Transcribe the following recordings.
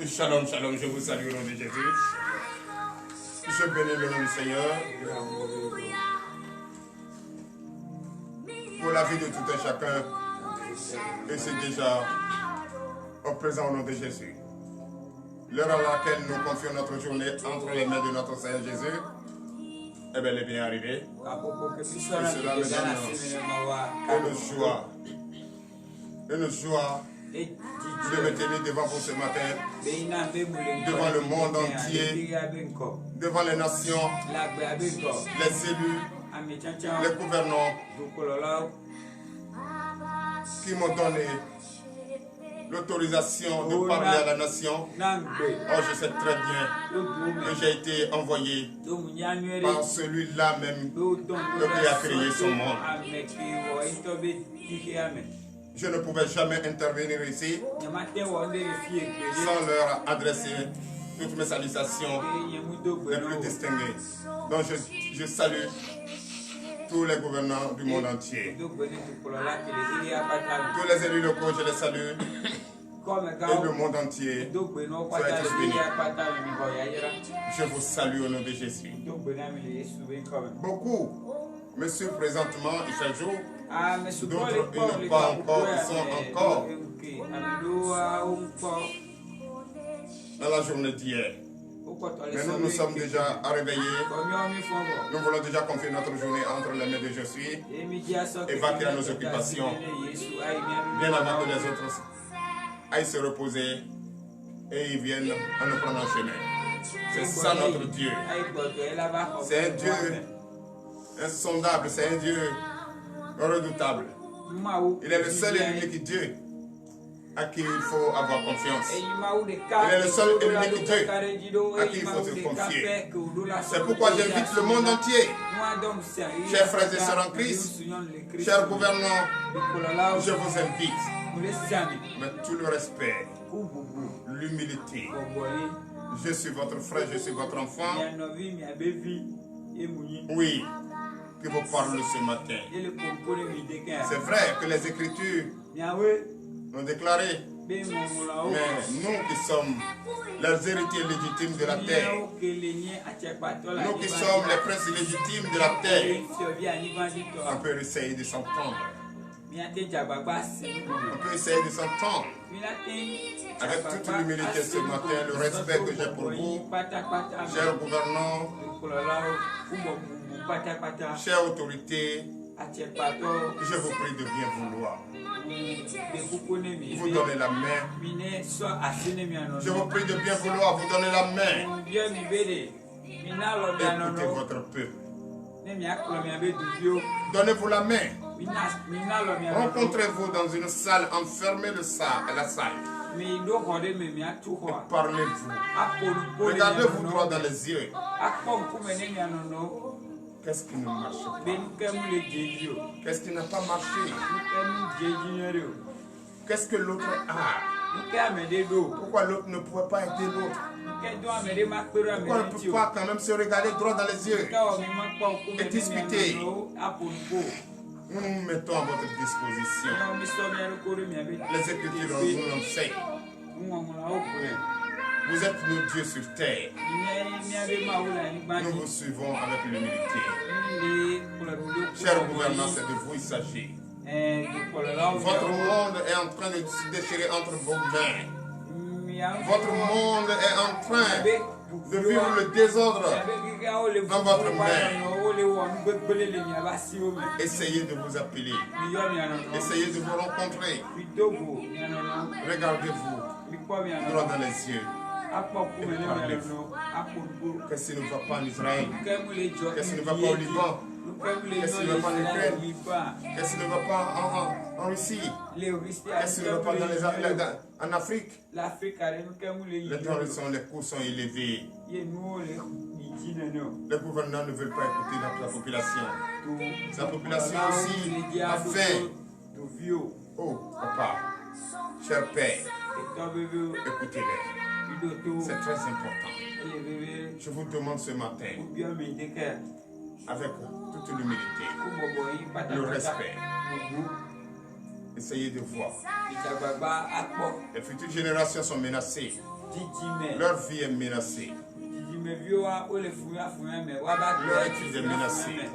Shalom, shalom, je vous salue au nom de Jésus. Je bénis le nom du Seigneur pour la vie de tout un chacun. Et c'est déjà au présent au nom de Jésus. L'heure à laquelle nous confions notre journée entre les mains de notre Seigneur Jésus, eh bien, elle est bien arrivée. Et cela me donne une joie de me tenir devant vous ce matin, devant le monde entier, devant les nations, les élus, les gouvernants qui m'ont donné l'autorisation de parler à la nation. Oh, je sais très bien que j'ai été envoyé par celui-là même qui a créé son monde. Je ne pouvais jamais intervenir ici sans leur adresser toutes mes salutations les plus distinguées. Donc je salue tous les gouvernants du monde entier. Tous les élus locaux, je les salue. Et le monde entier, soyez tous bénis. Je vous salue au nom de Jésus. Beaucoup me suivent présentement, chaque jour. D'autres, ils n'ont pas encore, ils sont encore dans la journée d'hier. Mais nous sommes déjà réveillés. Nous voulons déjà confier notre journée entre les mains de Je suis et vaquer à nos occupations bien avant que les autres aillent se reposer et ils viennent à nous prendre en chemin. C'est ça notre Dieu. C'est un Dieu insondable, c'est un Dieu redoutable. Il est le seul et l'unique Dieu à qui il faut avoir confiance. Il est le seul et l'unique Dieu à qui il faut se confier. C'est pourquoi j'invite le monde entier, chers frères et sœurs en Christ, chers gouvernants, je vous invite, mais tout le respect, l'humilité. Je suis votre frère, je suis votre enfant. Oui, que vous parlez ce matin. C'est vrai que les Écritures ont déclaré, mais nous qui sommes les héritiers légitimes de la terre, nous qui sommes les princes légitimes de la terre, on peut essayer de s'entendre. On peut essayer de s'entendre. Avec toute l'humilité ce matin, le respect que j'ai pour vous, chers gouvernants, chères autorités, je vous prie de bien vouloir. Vous donnez la main. Je vous prie de bien vouloir vous donner la main. Écoutez votre peuple. Donnez-vous la main. Rencontrez-vous dans une salle, enfermez la salle. Et parlez-vous. Regardez-vous droit dans les yeux. Qu'est-ce qui ne marche pas? Qu'est-ce qui n'a pas marché? Qu'est-ce que l'autre a? Pourquoi l'autre ne pouvait pas aider l'autre? Pourquoi on ne peut pas quand même se regarder droit dans les yeux et discuter? Nous nous mettons à votre disposition. Les Écritures nous l'enseignent. Vous êtes nos dieux sur terre. Nous vous suivons avec l'humilité. Chers gouvernants, c'est de vous il s'agit. Votre monde est en train de se déchirer entre vos mains. Votre monde est en train de vivre le désordre dans votre main. Essayez de vous appeler. Essayez de vous rencontrer. Regardez-vous droit dans les yeux. Et parlez-vous. Qu'est-ce qui ne va pas en Israël? Qu'est-ce qui ne va pas au Liban? Qu'est-ce qui ne va pas en Ukraine? Qu'est-ce qui ne va pas en Russie? Qu'est-ce qui ne va pas en Afrique? Les coûts sont élevés. Les gouvernants ne veulent pas écouter la population. La population aussi a faim. Oh, papa, cher père, écoutez-les. C'est très important. Je vous demande ce matin, avec toute l'humilité, le respect Essayez de voir. Les futures générations sont menacées. Leur vie est menacée. Leur étude est menacée.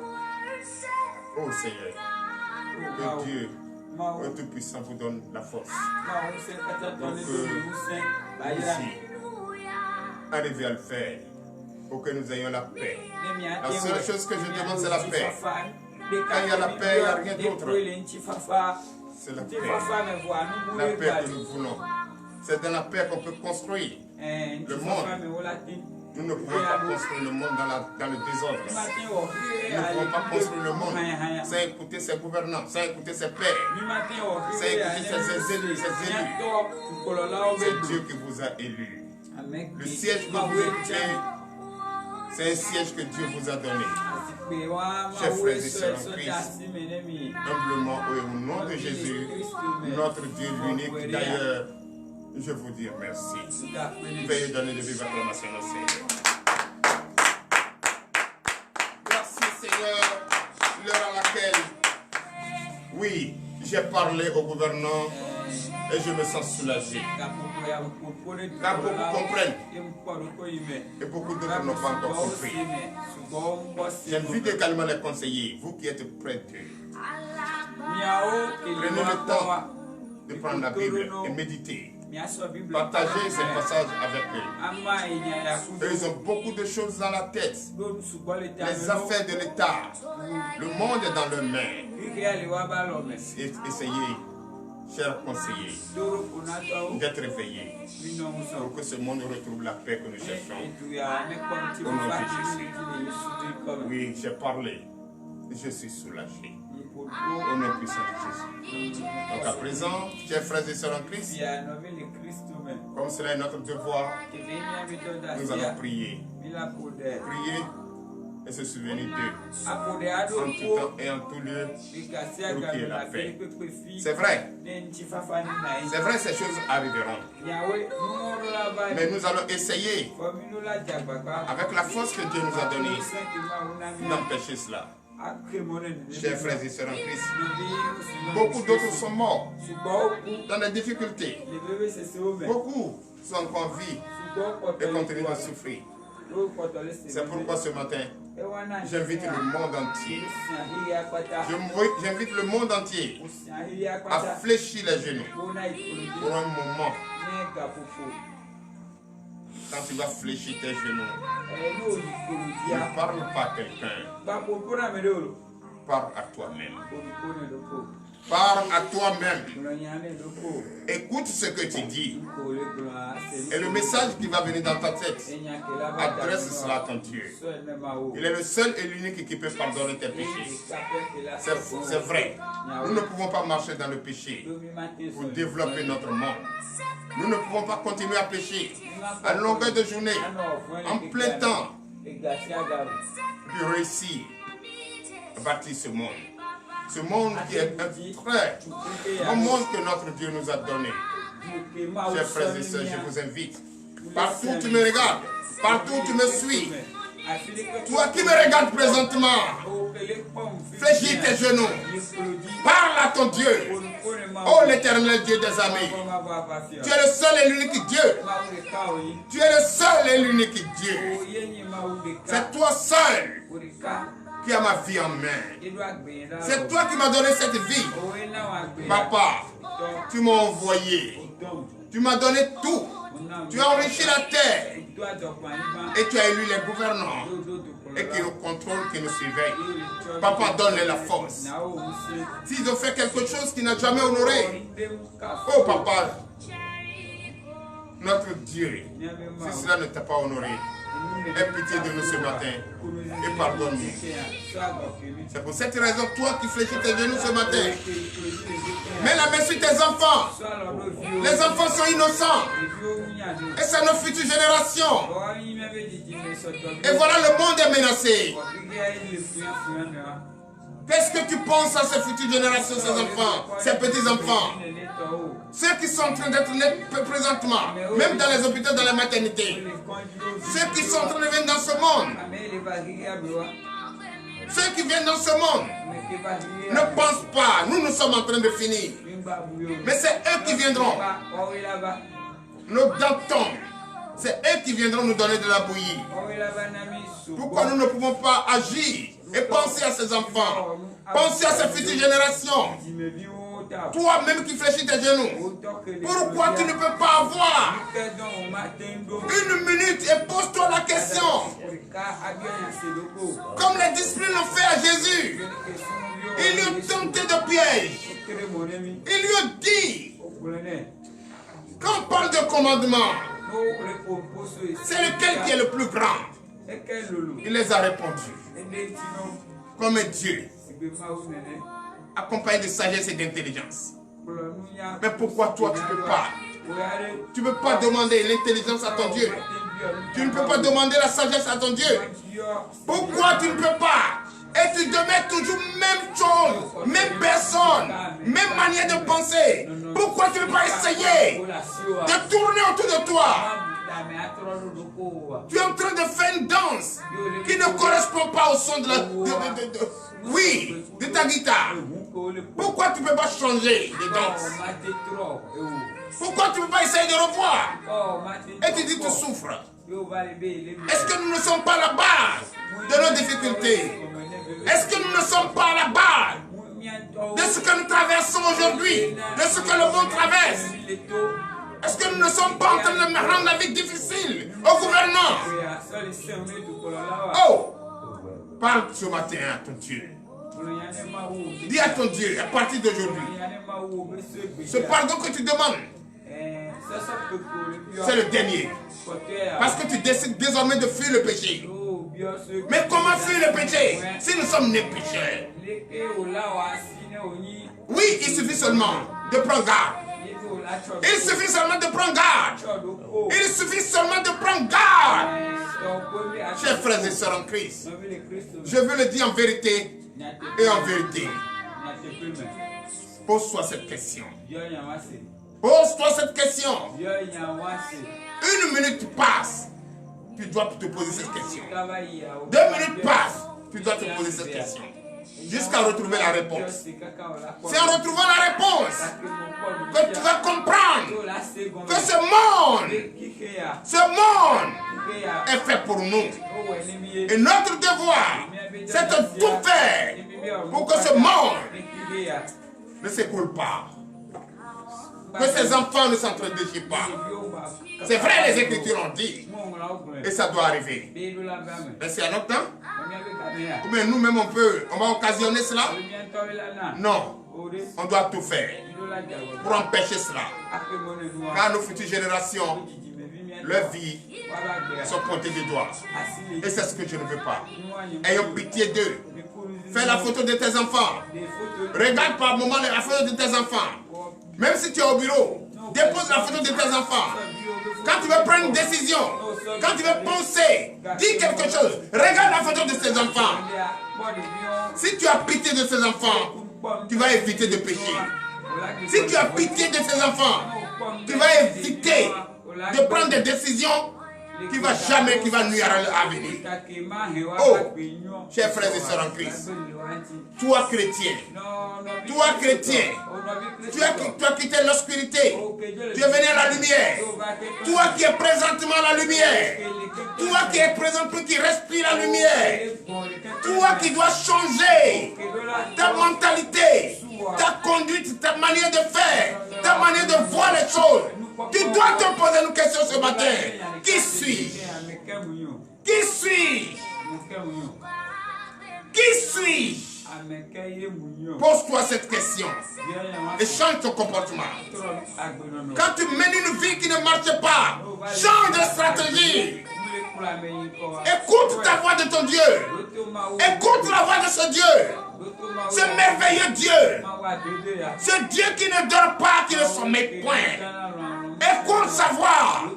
Oh Seigneur, que Dieu, le Tout-Puissant, vous donne la force. Donc, arrivez à le faire pour que nous ayons la paix. La seule chose que je demande, c'est la paix. Quand il y a la paix, il n'y a rien d'autre. C'est la paix. La paix que nous voulons. C'est dans la paix qu'on peut construire le monde. Nous ne pouvons pas construire le monde dans le désordre. Nous ne pouvons pas construire le monde sans écouter ses gouvernants, sans écouter ses pères, sans écouter ses élus. C'est Dieu qui vous a élus. Le siège que vous occupez, c'est un siège que Dieu vous a donné. Chers frères et sœurs en Christ, humblement au nom de Jésus, notre Dieu l'unique. D'ailleurs, je vous dis merci. Veuillez donner de vives acclamations au Seigneur. Merci Seigneur, l'heure à laquelle, oui, j'ai parlé au gouvernant et je me sens soulagé. Car beaucoup comprennent et beaucoup d'autres n'ont pas encore compris. J'invite également les conseillers, vous qui êtes près d'eux. Prenez le temps de prendre la Bible et méditer. Partagez ces passages avec eux. Ils ont beaucoup de choses dans la tête. Les affaires de l'État. Le monde est dans leurs mains. Essayez, chers conseillers, d'être réveillés pour que ce monde retrouve la paix que nous cherchons. Au nom de Jésus. Oui, j'ai parlé. Je suis soulagé. Au nom puissant de Jésus. Donc à présent, chers frères et sœurs en Christ, comme cela est notre devoir, nous allons prier. Prier et se souvenir d'eux. En tout temps et en tout lieu, pour qu'il y ait la paix. C'est vrai. C'est vrai, ces choses arriveront. Mais nous allons essayer, avec la force que Dieu nous a donnée, d'empêcher cela. Chers frères et sœurs en Christ, beaucoup d'autres sont morts dans des difficultés. Beaucoup sont encore en vie et continuent de souffrir. C'est pourquoi ce matin, j'invite le monde entier. J'invite le monde entier à fléchir les genoux pour un moment. Quand tu vas fléchir tes genoux, ne parle pas à quelqu'un. Parle à toi-même. Parle à toi-même. Écoute ce que tu dis. Et le message qui va venir dans ta tête, adresse cela à ton Dieu. Il est le seul et l'unique qui peut pardonner tes péchés. C'est vrai. Nous ne pouvons pas marcher dans le péché pour développer notre monde. Nous ne pouvons pas continuer à pécher à longueur de journée, en plein temps, puis réussir à bâtir ce monde. Ce monde qui est un très monde que notre Dieu nous a donné. Chers frères et sœurs, je vous invite. Partout où tu me regardes, partout où tu me suis, toi qui me regardes présentement, fléchis tes genoux. Parle à ton Dieu. Oh l'Éternel Dieu des armées. Tu es le seul et l'unique Dieu. Tu es le seul et l'unique Dieu. C'est toi seul qui as ma vie en main. C'est toi qui m'as donné cette vie. Papa, tu m'as envoyé. Tu m'as donné tout. Tu as enrichi la terre. Et tu as élu les gouvernants. Et qui nous contrôlent, qui nous surveillent. Papa, donne-les la force. S'ils ont fait quelque chose qu'ils n'ont jamais honoré. Oh papa, notre Dieu, si cela ne t'a pas honoré, aie pitié de nous ce matin et pardonne-nous. C'est pour cette raison, toi qui fléchis tes genoux ce matin, mets la main sur tes enfants. Les enfants sont innocents. Et c'est nos futures générations. Et voilà, le monde est menacé. Qu'est-ce que tu penses à ces futures générations, ces enfants, ces petits-enfants? Ceux qui sont en train d'être nés présentement, même dans les hôpitaux, dans les maternités. Ceux qui sont en train de venir dans ce monde. Ceux qui viennent dans ce monde ne pensent pas. Nous sommes en train de finir. Mais c'est eux qui viendront. Nos dentons, c'est eux qui viendront nous donner de la bouillie. Pourquoi nous ne pouvons pas agir et penser à ces enfants, penser à ces futures générations? Toi-même qui fléchis tes genoux, pourquoi tu ne peux pas avoir une minute et pose-toi la question? Comme les disciples l'ont fait à Jésus, ils lui ont tenté de piège. Ils lui ont dit, quand on parle de commandement, c'est lequel qui est le plus grand? Il les a répondu, comme un Dieu, accompagné de sagesse et d'intelligence. Mais pourquoi toi tu ne peux pas? Tu ne peux pas demander l'intelligence à ton Dieu. Tu ne peux pas demander la sagesse à ton Dieu. Pourquoi tu ne peux pas? Et tu demeures toujours même chose, même personne, même manière de penser. Pourquoi tu ne peux pas essayer de tourner autour de toi? Tu es en train de faire une danse qui ne correspond pas au son de ta guitare. Pourquoi tu ne peux pas changer de danse? Pourquoi tu ne peux pas essayer de revoir? Et tu dis tu souffres. Est-ce que nous ne sommes pas à la base de nos difficultés? Est-ce que nous ne sommes pas à la base de ce que nous traversons aujourd'hui, de ce que le monde traverse? Est-ce que nous ne sommes pas en train de rendre la vie difficile au gouvernement? Oh! Parle ce matin à ton Dieu. Dis à ton Dieu, à partir d'aujourd'hui, ce pardon que tu demandes, c'est le dernier. Parce que tu décides désormais de fuir le péché. Mais comment fuir le péché si nous sommes nés pécheurs? Oui, il suffit seulement de prendre garde. Il suffit seulement de prendre garde. Il suffit seulement de prendre garde. Chers frères et sœurs en Christ, je veux le dire en vérité et en vérité. Pose-toi cette question. Pose-toi cette question. Une minute passe, tu dois te poser cette question. 2 minutes passent, tu dois te poser cette question. Jusqu'à retrouver la réponse. C'est en retrouvant la réponse que tu vas comprendre que ce monde est fait pour nous. Et notre devoir, c'est de tout faire pour que ce monde ne s'écoule pas. Que ces enfants ne s'entredéchirent pas. C'est vrai, les Écritures ont dit. Et ça doit arriver. Mais c'est à notre temps? Ou bien nous-mêmes on va occasionner cela? Non. On doit tout faire pour empêcher cela. Car nos futures générations, leur vie, sont pointées du doigt. Et c'est ce que je ne veux pas. Ayons pitié d'eux. Fais la photo de tes enfants. Regarde par moment la photo de tes enfants. Même si tu es au bureau, dépose la photo de tes enfants. Quand tu veux prendre une décision, quand tu veux penser, dis quelque chose, regarde la photo de tes enfants. Si tu as pitié de ces enfants, tu vas éviter de pécher. Si tu as pitié de ces enfants, tu vas éviter de prendre des décisions qui va nuire à l'avenir. Oh, chers frères et sœurs en Christ, toi chrétien, tu as quitté l'obscurité, tu es venu à la lumière. Toi qui es présentement la lumière, toi qui es présentement, qui respire la lumière, toi qui dois changer ta mentalité, ta conduite, ta manière de faire, ta manière de voir les choses. Tu dois te poser une question ce matin. Qui suis-je? Qui suis-je? Qui suis-je? Pose-toi cette question et change ton comportement. Quand tu mènes une vie qui ne marche pas, change de stratégie. Écoute ta voix de ton Dieu. Écoute la voix de ce Dieu. Ce merveilleux Dieu. Ce Dieu qui ne dort pas, qui ne sommeille point. Écoute sa voix.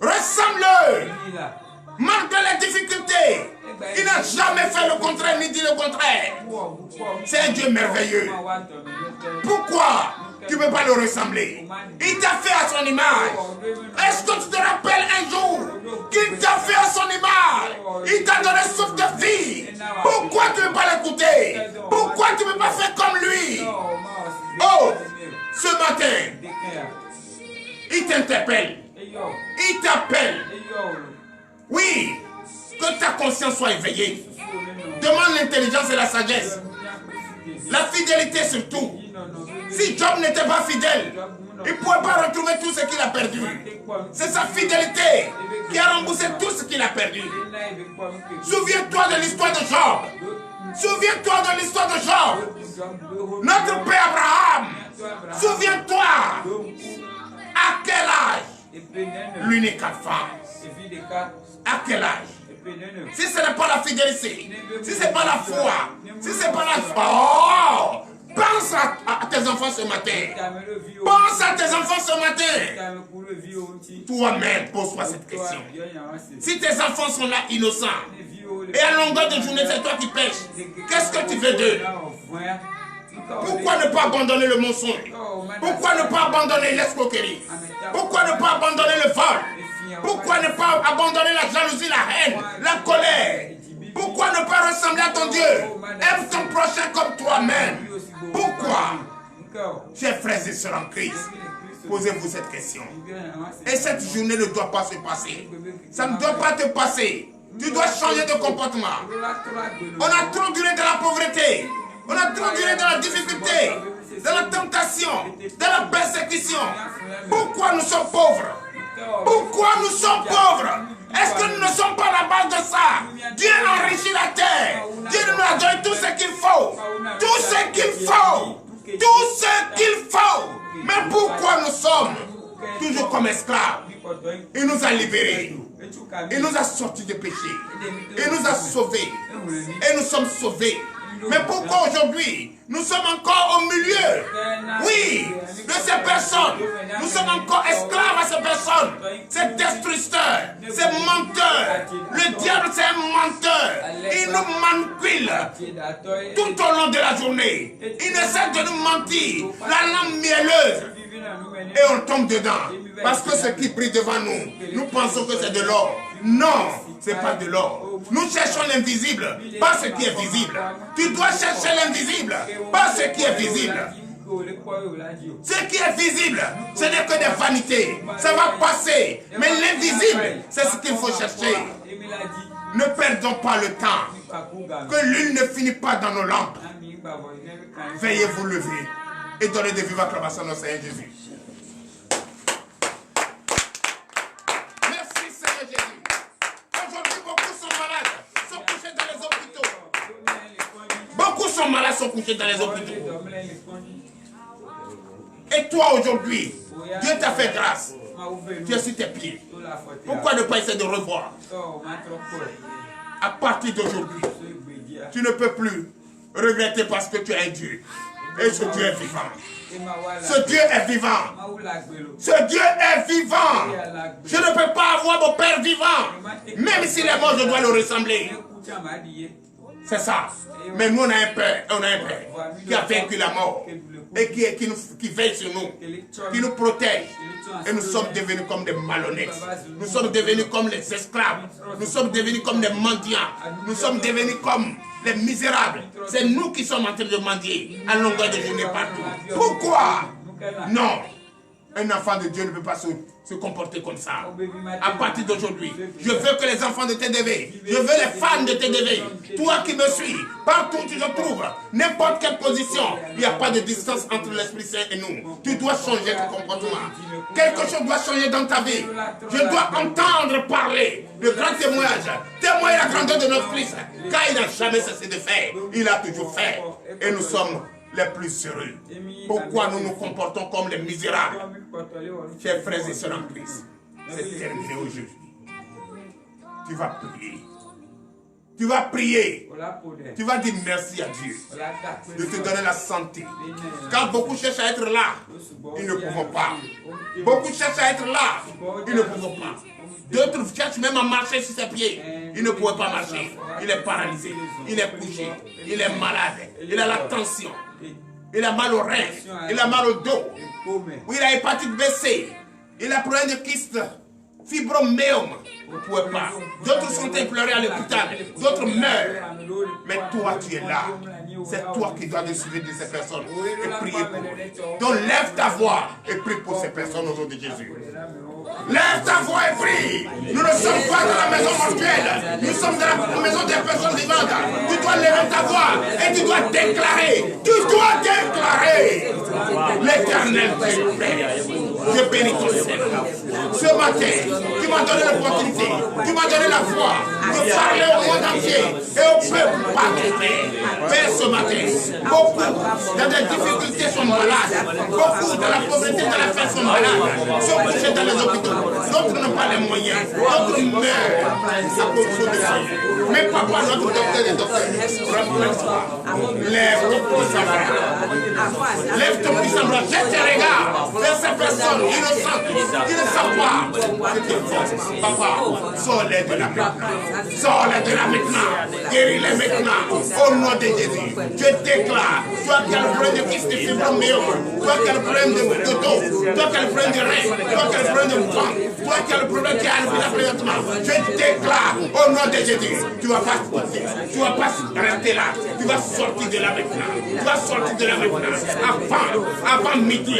Ressemble-le. Malgré les difficultés, il n'a jamais fait le contraire ni dit le contraire. C'est un Dieu merveilleux. Pourquoi tu ne peux pas le ressembler? Il t'a fait à son image. Est-ce que tu te rappelles un jour qu'il t'a fait à son image? Il t'a donné souffle de vie. Pourquoi tu ne peux pas l'écouter? Pourquoi tu ne peux pas faire comme lui? Oh, Ce matin, il t'interpelle. Il t'appelle. Oui, que ta conscience soit éveillée. Demande l'intelligence et la sagesse. La fidélité surtout. Si Job n'était pas fidèle, il ne pouvait pas retrouver tout ce qu'il a perdu. C'est sa fidélité qui a remboursé tout ce qu'il a perdu. Souviens-toi de l'histoire de Job. Souviens-toi de l'histoire de Job. Notre père Abraham. Souviens-toi. À quel âge l'unique femme? À quel âge? Si ce n'est pas la fidélité, si ce n'est pas la foi, si ce n'est pas la foi, oh, pense à tes enfants ce matin. Pense à tes enfants ce matin. Toi-même, pose-toi cette question. Si tes enfants sont là innocents, et à longueur de journée, c'est toi qui pêches, qu'est-ce que tu veux d'eux? Pourquoi ne pas abandonner le mensonge? Pourquoi ne pas abandonner l'escroquerie? Pourquoi ne pas abandonner le vol? Pourquoi ne pas abandonner la jalousie, la haine, la colère? Pourquoi ne pas ressembler à ton Dieu? Aime ton prochain comme toi-même. Pourquoi? Chers frères et sœurs en Christ, posez-vous cette question. Et cette journée ne doit pas se passer. Ça ne doit pas te passer. Tu dois changer de comportement. On a trop duré dans la pauvreté. On a trop duré dans la difficulté, dans la tentation, dans la persécution. Pourquoi nous sommes pauvres? Pourquoi nous sommes pauvres? Est-ce que nous ne sommes pas à la base de ça? Dieu enrichit la terre. Dieu nous a donné tout ce qu'il faut. Tout ce qu'il faut. Tout ce qu'il faut. Mais pourquoi nous sommes toujours comme esclaves? Il nous a libérés. Il nous a sortis de péché. Il nous a sauvés. Et nous sommes sauvés. Mais pourquoi aujourd'hui nous sommes encore au milieu, oui, de ces personnes? Nous sommes encore esclaves à ces personnes, ces destructeurs, ces menteurs. Le diable, c'est un menteur. Il nous manipule tout au long de la journée. Il essaie de nous mentir, la langue mielleuse. Et on tombe dedans. Parce que ce qui brille devant nous, nous pensons que c'est de l'or. Non, ce n'est pas de l'or. Nous cherchons l'invisible, pas ce qui est visible. Tu dois chercher l'invisible, pas ce qui est visible. Ce qui est visible, ce n'est que des vanités. Ça va passer. Mais l'invisible, c'est ce qu'il faut chercher. Ne perdons pas le temps. Que l'huile ne finit pas dans nos lampes. Veuillez vous lever et donner des vives acclamations à notre Seigneur Jésus. Merci Seigneur Jésus. Aujourd'hui, beaucoup sont malades, sont couchés dans les hôpitaux. Beaucoup sont malades, sont couchés dans les hôpitaux. Et toi aujourd'hui, Dieu t'a fait grâce. Tu es sur tes pieds. Pourquoi ne pas essayer de revoir? À partir d'aujourd'hui, tu ne peux plus regretter parce que tu es un Dieu. Et ce Dieu est vivant. Ce Dieu est vivant. Ce Dieu est vivant. Je ne peux pas avoir mon Père vivant. Même s'il est mort, je dois le ressembler. C'est ça. Mais nous, on a un Père qui a vaincu la mort. Et qui veille sur nous. Qui nous protège. Et nous sommes devenus comme des malhonnêtes. Nous sommes devenus comme les esclaves. Nous sommes devenus comme des mendiants. Nous sommes devenus comme les misérables. C'est nous qui sommes en train de mendier à longueur de journée partout. Pourquoi? Non. Un enfant de Dieu ne peut pas se comporter comme ça. À partir d'aujourd'hui, je veux que les enfants de TDV, je veux les fans de TDV, toi qui me suis, partout où tu te trouves, n'importe quelle position, il n'y a pas de distance entre l'Esprit Saint et nous. Tu dois changer ton comportement. Quelque chose doit changer dans ta vie. Je dois entendre parler le grand témoignage. Témoigner la grandeur de notre Christ, car il n'a jamais cessé de faire. Il a toujours fait. Et nous sommes les plus heureux. Pourquoi nous nous comportons comme les misérables? Chers frères et sœurs en Christ, c'est terminé aujourd'hui. Tu vas prier. Tu vas prier. Tu vas dire merci à Dieu de te donner la santé. Car beaucoup cherchent à être là, ils ne pourront pas. Beaucoup cherchent à être là, ils ne pourront pas. D'autres cherchent même à marcher sur ses pieds. Il ne pourrait pas marcher. Il est paralysé. Il est couché. Il est malade. Il a la tension. Il a mal au rein. Il a mal au dos. Il a hépatite B, C. Il a problème de kyste, fibromyome. On ne pouvait pas. D'autres sont implorés à l'hôpital. D'autres meurent. Mais toi, tu es là. C'est toi qui dois décider de ces personnes et prier pour eux. Donc lève ta voix et prie pour ces personnes au nom de Jésus. Lève ta voix et prie. Nous ne sommes pas dans la maison mortuelle. Nous sommes dans la maison des personnes vivantes. Tu dois lever ta voix et tu dois déclarer. Tu dois déclarer. L'Éternel Dieu Père. Je bénis ton Seigneur. Ce matin, tu m'as donné l'opportunité, tu m'as donné la foi de parler au monde entier et au peuple partout. Père, ce matin, beaucoup dans des difficultés sont malades, beaucoup dans la pauvreté, dans la faim sont malades, sont couchés dans les hôpitaux, d'autres n'ont pas les moyens, d'autres meurent à cause de ça. Mais papa, notre docteur et docteur, lève ton puissant bras. Lève ton puissant bras. Jette tes regards vers ces personnes innocentes qui ne savent pas. Papa, sors-les de là maintenant. Sors-les de là maintenant. Guéris-les maintenant. Au nom de Jésus. Je déclare, toi qui as le problème de kyste de fibromyalgie, toi qui as le problème de dos, toi qui as le problème de rein, toi qui as le problème de ventre, toi qui as le problème qui a le présentement, je déclare au nom de Jésus. Tu ne vas pas quitter, tu ne vas pas rester là, tu vas sortir de là maintenant, tu vas sortir de là maintenant, avant midi,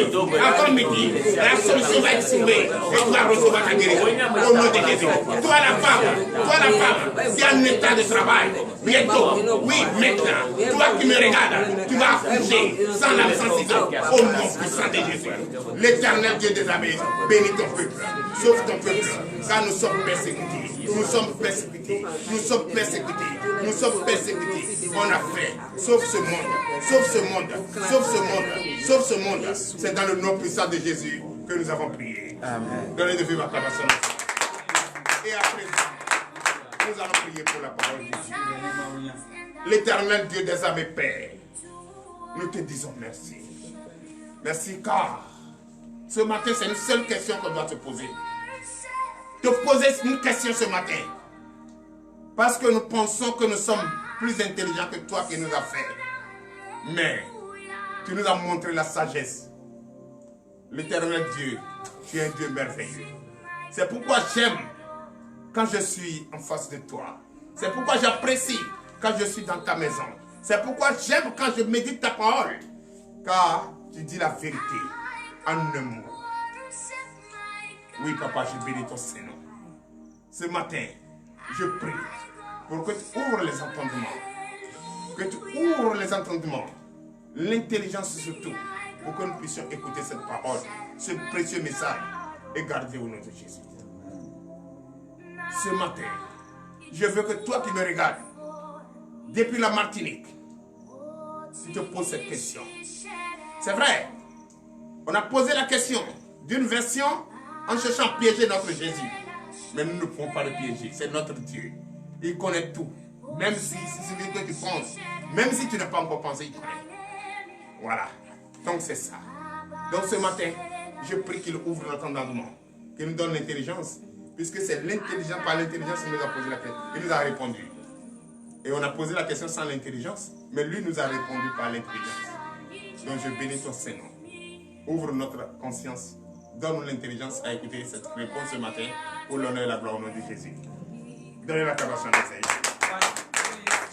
la solution va être trouvée et tu vas recevoir ta guérison au nom de Jésus. Toi la femme qui a un état de travail, bientôt, oui maintenant, toi qui me regardes, tu vas accoucher sans l'absence au nom puissant de Jésus. L'Éternel Dieu des armées, bénis ton peuple, sauve ton peuple, car nous sommes persécutés. Nous sommes persécutés, nous sommes persécutés, nous sommes persécutés. On a fait, sauve ce monde, sauve ce monde, sauve ce monde, sauve ce monde. C'est dans le nom puissant de Jésus que nous avons prié. Amen. Donnez de vivre acclamation. Et après, nous allons prier pour la parole de Dieu. L'Éternel Dieu des armées, Père, nous te disons merci. Merci car ce matin, c'est une seule question qu'on doit te poser. Te poser une question ce matin. Parce que nous pensons que nous sommes plus intelligents que toi qui nous as fait. Mais tu nous as montré la sagesse. L'Éternel Dieu, tu es un Dieu merveilleux. C'est pourquoi j'aime quand je suis en face de toi. C'est pourquoi j'apprécie quand je suis dans ta maison. C'est pourquoi j'aime quand je médite ta parole. Car tu dis la vérité en un mot. Oui, papa, je bénis ton Seigneur. Ce matin, je prie pour que tu ouvres les entendements. Que tu ouvres les entendements. L'intelligence surtout. Pour que nous puissions écouter cette parole, ce précieux message et garder au nom de Jésus. Ce matin, je veux que toi qui me regardes, depuis la Martinique, tu te poses cette question. C'est vrai, on a posé la question d'une version en cherchant à piéger notre Jésus. Mais nous ne pouvons pas le piéger, c'est notre Dieu. Il connaît tout. Même si c'est ce que tu penses, même si tu n'as pas encore pensé, il connaît. Voilà. Donc c'est ça. Donc ce matin, je prie qu'il ouvre notre entendement, qu'il nous donne l'intelligence, puisque c'est l'intelligence, par l'intelligence qu'il nous a posé la question. Il nous a répondu. Et on a posé la question sans l'intelligence, mais lui nous a répondu par l'intelligence. Donc je bénis ton Seigneur. Ouvre notre conscience. Donne-nous l'intelligence à écouter cette réponse ce matin pour l'honneur et la gloire au nom de Jésus. Donnez la acclamation à Seigneur.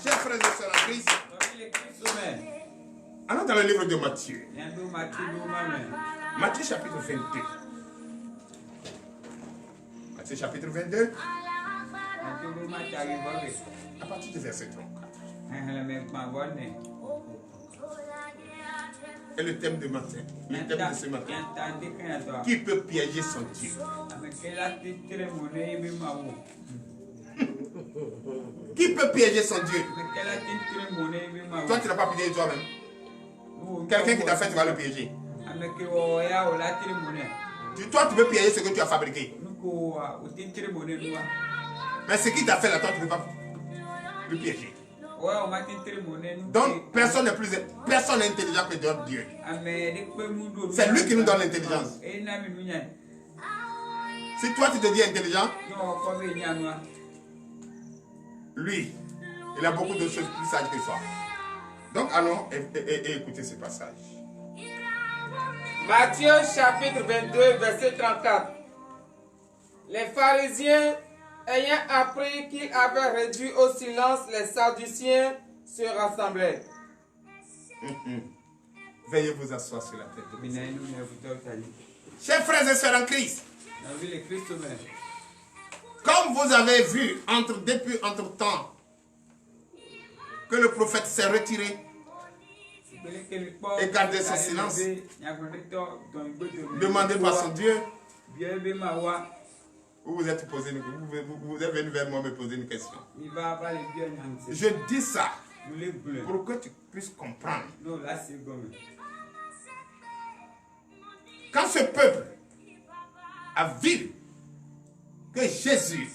Chers frères et sœurs en Christ, allons dans le livre de Matthieu. Matthieu chapitre 22. Matthieu chapitre 22. À partir du verset 34. Et le thème de matin, le thème de ce matin, qui peut piéger son Dieu? Qui peut piéger son Dieu? Toi, tu n'as pas piégé toi-même. Quelqu'un qui t'a fait, tu vas le piéger. Toi, tu peux piéger ce que tu as fabriqué. Mais ce qui t'a fait là, toi, tu ne peux pas le piéger. Donc, personne n'est intelligent que Dieu. C'est lui qui nous donne l'intelligence. Si toi, tu te dis intelligent, lui, il a beaucoup de choses plus sages que toi. Donc, allons et écoutez ce passage. Matthieu chapitre 22, verset 34. Les pharisiens, ayant appris qu'il avait réduit au silence les Sadduciens, se rassemblaient. Veuillez vous asseoir sur la tête de vos enfants. Chers frères et sœurs en Christ, comme vous avez vu depuis entre-temps que le prophète s'est retiré et gardé son silence, demandé par son Dieu, vous êtes venu vers moi me poser une question. Je dis ça pour que tu puisses comprendre. Quand ce peuple a vu que Jésus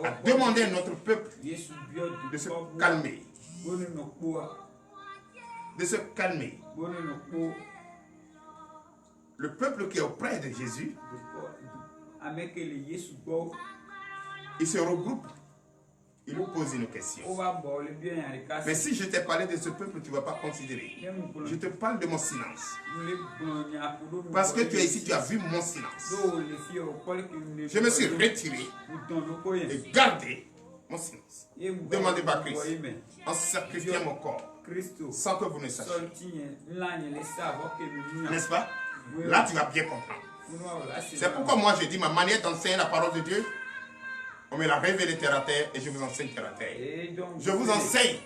a demandé à notre peuple de se calmer, le peuple qui est auprès de Jésus, il se regroupe, il nous pose une question. Mais si je t'ai parlé de ce peuple, tu ne vas pas considérer. Je te parle de mon silence. Parce que tu es ici, tu as vu mon silence. Je me suis retiré et gardé mon silence. Demandez par Christ, en sacrifiant mon corps, sans que vous ne sachiez. N'est-ce pas? Là, tu vas bien comprendre. C'est pourquoi moi, je dis ma manière d'enseigner la parole de Dieu. On me l'a révélé terre à terre et je vous enseigne terre à terre. Je vous enseigne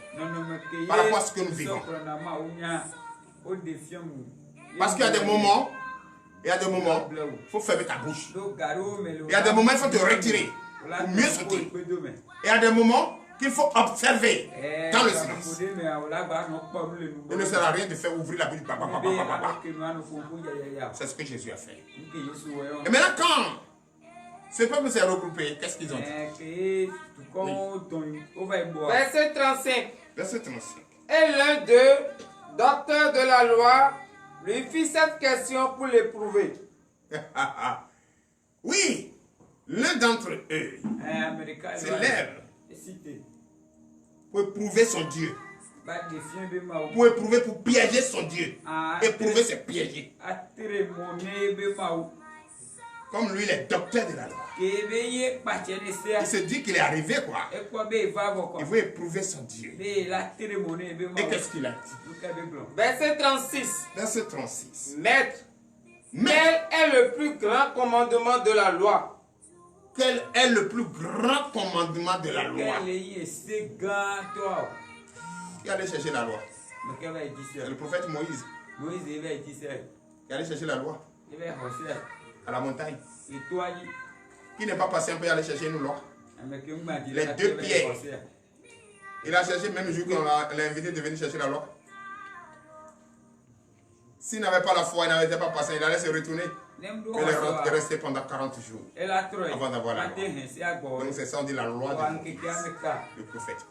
par rapport à ce que nous vivons. Parce qu'il y a des moments, il faut fermer ta bouche. Il y a des moments, il faut te retirer pour mieux sauter. Il y a des moments qu'il faut observer dans le silence. Il ne sert à rien de faire ouvrir la bouche. C'est ce que Jésus a fait. Et maintenant, quand ce peuple s'est regroupé, qu'est-ce qu'ils ont dit? Verset 35. Verset 35. Et l'un d'eux, docteur de la loi, lui fit cette question pour l'éprouver. Oui, l'un d'entre eux se lève pour éprouver son Dieu. Pour éprouver, pour piéger son Dieu. Éprouver, c'est piéger. Comme lui, il est docteur de la loi. Il se dit qu'il est arrivé, quoi. Il veut éprouver son Dieu. Et qu'est-ce qu'il a dit? Verset 36. Verset 36. Maître, quel est le plus grand commandement de la loi? Quel est le plus grand commandement de la loi? Qui allait chercher la loi? Le prophète Moïse. Qui allait chercher la loi? À la montagne. Qui n'est pas patient pour aller chercher une loi? Les deux pierres. Il a cherché même le jour qu'on l'a invité de venir chercher la loi. S'il n'avait pas la foi, il n'avait pas patient, il allait se retourner. Il est resté pendant 40 jours avant d'avoir la loi. Donc c'est ça, on dit la loi du prophète.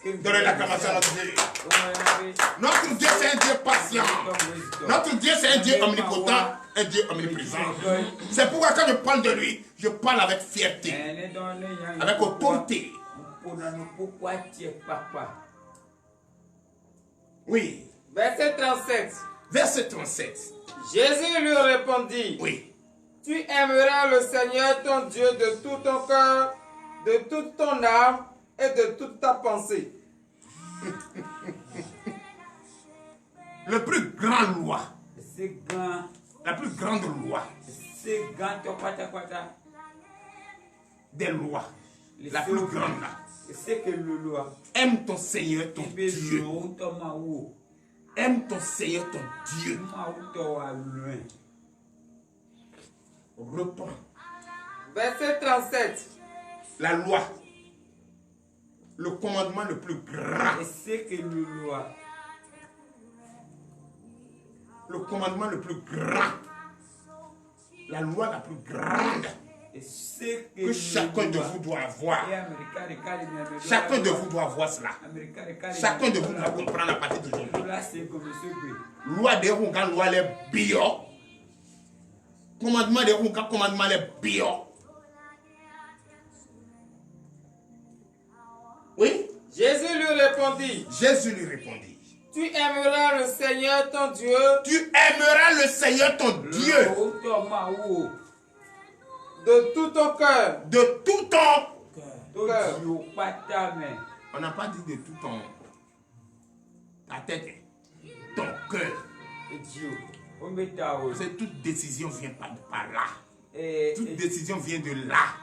Donnez l'acclamation à notre Dieu. Notre Dieu, c'est un Dieu patient. Notre Dieu, c'est un Dieu omnipotent, un Dieu omniprésent. C'est pourquoi quand je parle de lui, je parle avec fierté, avec autorité. Oui. Verset 37. Verset 37. Jésus lui répondit, oui. Tu aimeras le Seigneur ton Dieu de tout ton cœur, de toute ton âme et de toute ta pensée. Le plus grand loi. La plus grande loi. Des lois. La plus grande là. Aime ton Seigneur ton Dieu. Aime ton Seigneur ton Dieu. Reprends. Verset 37. La loi. Le commandement le plus grand. Le commandement le plus grand. La loi la plus grande. Que chacun de vous doit avoir. Chacun de vous doit avoir cela. Chacun de vous doit comprendre à partir d'aujourd'hui. Loi de Runga, loi les bio. Commandement de Runga, commandement les bio. Oui? Jésus lui répondit. Jésus lui répondit. Tu aimeras le Seigneur ton Dieu. Tu aimeras le Seigneur ton Dieu. De tout ton cœur. De tout ton cœur. Cœur. On n'a pas dit de tout ta tête, ton cœur. C'est toute décision vient par là. Toute décision vient de là.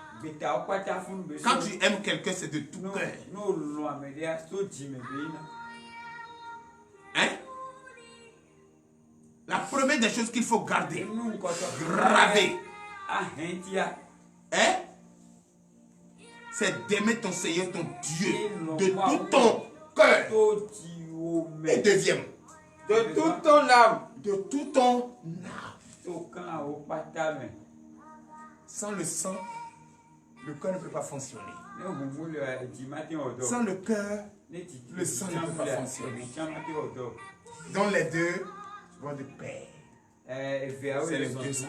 Quand tu aimes quelqu'un, c'est de tout cœur. Hein? La première des choses qu'il faut garder, graver, hein? C'est d'aimer ton Seigneur, ton Dieu, de tout ton cœur. Et deuxième, de toute ton âme. De tout ton âme. Sans le sang, le cœur ne peut pas fonctionner. Sans le cœur, le sang ne peut pas fonctionner. Dans les deux vont de pair. C'est les deux ça.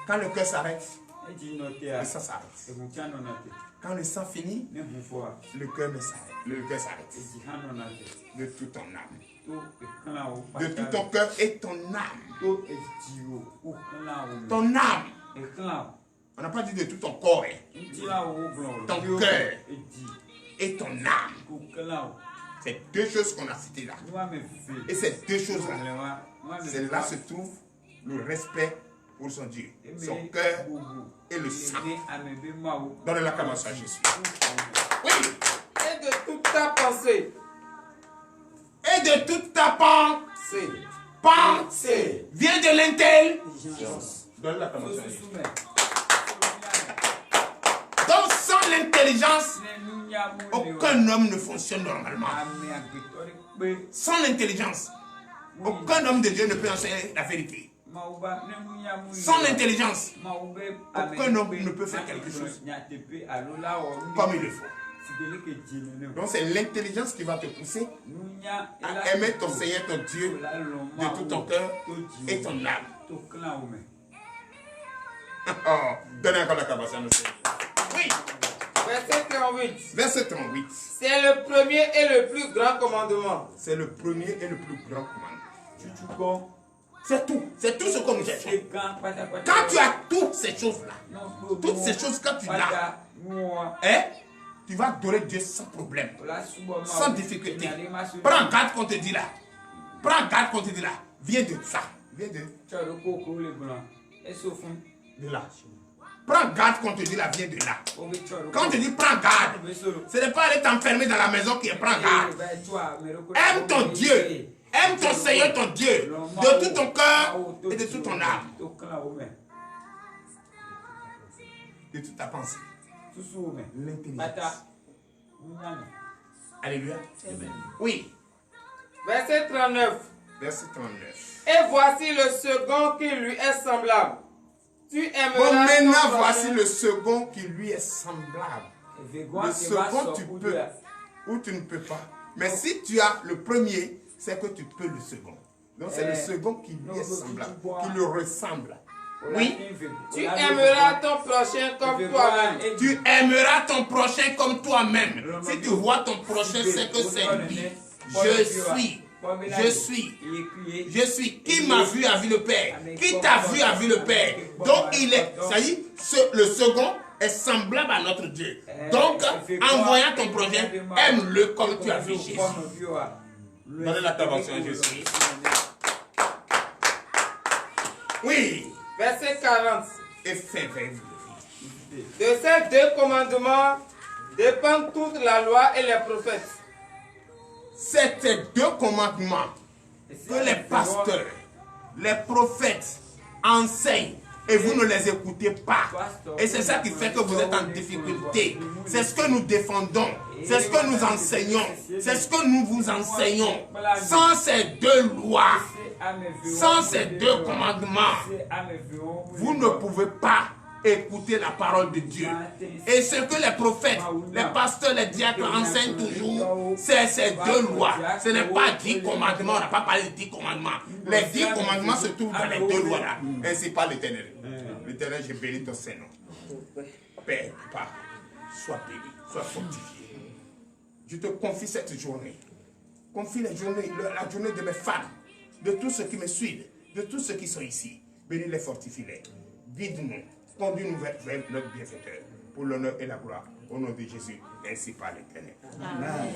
Quand le cœur s'arrête, le sang s'arrête. Quand le sang finit, le cœur s'arrête. Le cœur s'arrête. De tout ton âme. De tout ton cœur et ton âme. Ton âme. On n'a pas dit de tout ton corps. Ton cœur et ton âme. C'est deux choses qu'on a citées là. Et ces deux choses-là, c'est là se trouve le respect pour son Dieu, son cœur et le sang. Donne l'acclamation à Jésus. Oui. Et de toute ta pensée. Et de toute ta pensée. Pensée. Vient de l'intelligence. Donne l'acclamation à Jésus. Donc sans l'intelligence, aucun homme ne fonctionne normalement. Sans l'intelligence, aucun homme de Dieu ne peut enseigner la vérité. Sans l'intelligence, aucun homme ne peut faire quelque chose comme il le faut. Donc c'est l'intelligence qui va te pousser à aimer ton Seigneur, ton Dieu, de tout ton cœur et ton âme. Oh, donnez encore la capacité à nos Seigneurs. Oui. Verset 38. Verset 38. C'est le premier et le plus grand commandement. C'est le premier et le plus grand commandement. C'est tout. C'est tout ce qu'on nous cherche. Quand tu as toutes ces choses-là, toutes ces choses, quand tu l'as, hein, tu vas adorer Dieu sans problème, sans difficulté. Prends garde qu'on te dit là. Prends garde qu'on te dit là. Viens de ça. Viens de là. Prends garde qu'on te dit là, viens de là. Quand on te dit prends garde, ce n'est pas aller t'enfermer dans la maison qui est prends garde. Aime ton Dieu. Aime ton Seigneur, ton Dieu, de tout ton cœur et de toute ton âme. De toute ta pensée. L'intelligence. Alléluia. Oui. Verset 39. Verset 39. Et voici le second qui lui est semblable. Tu aimeras. Bon, maintenant, voici le second qui lui est semblable. Le second, tu peux ou tu ne peux pas. Mais si tu as le premier, c'est que tu peux le second. Donc, c'est le second qui lui est semblable, qui le ressemble. Oui. Tu aimeras ton prochain comme toi-même. Tu aimeras ton prochain comme toi-même. Si tu vois ton prochain, c'est que c'est lui. Je suis. Qui m'a vu a vu le Père. Qui t'a vu a vu le Père. Donc, ça y est, le second est semblable à notre Dieu. Donc, en voyant ton prochain, aime-le comme tu as vu Jésus. Donnez l'intervention à Jésus. Oui. Verset 40. Et fais vivre. De ces deux commandements dépendent toute la loi et les prophètes. C'est ces deux commandements que les pasteurs, les prophètes enseignent et vous ne les écoutez pas. Et c'est ça qui fait que vous êtes en difficulté. C'est ce que nous défendons. C'est ce que nous enseignons. C'est ce que nous vous enseignons. Sans ces deux lois, sans ces deux commandements, vous ne pouvez pas écouter la parole de Dieu. Et ce que les prophètes, les pasteurs, les diacres enseignent toujours, c'est ces deux lois. Ce n'est pas 10 commandements, on n'a pas parlé de 10 commandements. Les 10 commandements se trouvent dans les deux lois là. Ainsi parle l'Éternel. L'Éternel, je bénis ton Saint-Nom. Père, Papa, sois béni, sois fortifié. Je te confie cette journée. Confie la journée de mes femmes, de tous ceux qui me suivent, de tous ceux qui sont ici. Bénis-les, fortifie-les. Guide-nous. Conduis-nous vers notre bienfaiteur, pour l'honneur et la gloire, au nom de Jésus, ainsi par l'Éternel. Amen.